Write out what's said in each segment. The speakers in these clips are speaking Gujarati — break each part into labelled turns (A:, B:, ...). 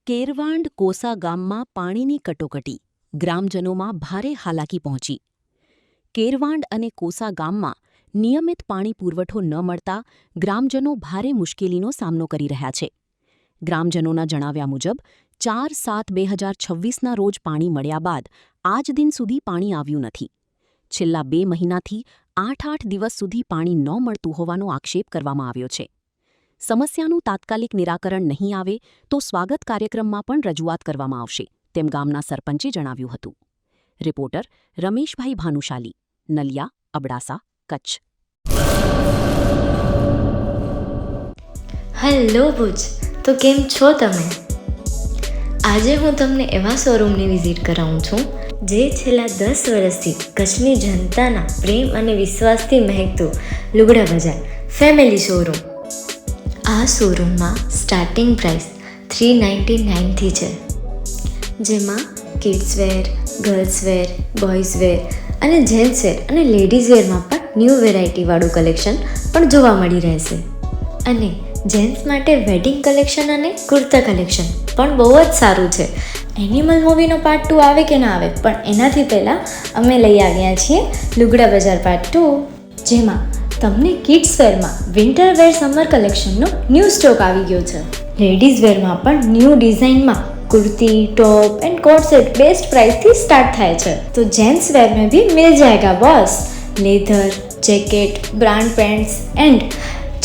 A: કેરવાંડ કોસા ગામમાં પાણીની કટોકટી, ગ્રામજનોમાં ભારે હાલાકી પહોંચી. કેરવાંડ અને કોસા ગામમાં નિયમિત પાણી પુરવઠો ન મળતા ગ્રામજનો ભારે મુશ્કેલીનો સામનો કરી રહ્યા છે. ગ્રામજનોના જણાવ્યા મુજબ 4/7/2026ના રોજ પાણી મળ્યા બાદ આજ દિન સુધી પાણી આવ્યું નથી. છેલ્લા 2 મહિનાથી 8 દિવસ સુધી પાણી ન મળતું હોવાનો આક્ષેપ કરવામાં આવ્યો છે. સમસ્યાનું તાત્કાલિક નિરાકરણ નહીં આવે તો સ્વાગત કાર્યક્રમમાં પણ રજૂઆત કરવામાં આવશે, તેમ ગામના સરપંચે જણાવ્યું હતું. રિપોર્ટર રમેશભાઈ ભાનુશાલી, નલિયા, અબડાસા, કચ્છ.
B: હેલો ભુજ, તો કેમ છો તમે? આજે હું તમને એવા શોરૂમની વિઝિટ કરાવું છું જે છેલ્લા 10 વર્ષથી કચ્છની જનતાના પ્રેમ અને વિશ્વાસથી મહેકતું લુગડા બજાર ફેમિલી શોરૂમ. આ શોરૂમમાં સ્ટાર્ટિંગ પ્રાઇસ 399થી છે, જેમાં કિડ્સવેર, ગર્લ્સવેર, બોયઝવેર અને જેન્ટ્સવેર અને લેડીઝવેરમાં પણ ન્યૂ વેરાયટીવાળું કલેક્શન પણ જોવા મળી રહેશે. અને જેન્ટ્સ માટે વેડિંગ કલેક્શન અને કુર્તા કલેક્શન પણ બહુ જ સારું છે. એનિમલ મૂવીનો પાર્ટ 2 આવે કે ના આવે, પણ એનાથી પહેલાં અમે લઈ આવ્યા છીએ લુગડા બજાર પાર્ટ 2, જેમાં તમને કિડ્સવેરમાં વિન્ટરવેર સમર કલેક્શનનો ન્યૂ સ્ટોક આવી ગયો છે. લેડીઝવેરમાં પણ ન્યૂ ડિઝાઇનમાં kurti, top and coat set best price थी स्टार्ट થાય છે. तो जेंट्स वेयर में भी मिल जाएगा boss. Leather, jacket, brand pants and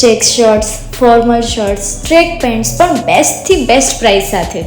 B: check shirts, formal shirts, track pants પણ બેસ્ટ થી બેસ્ટ પ્રાઇસ સાથે.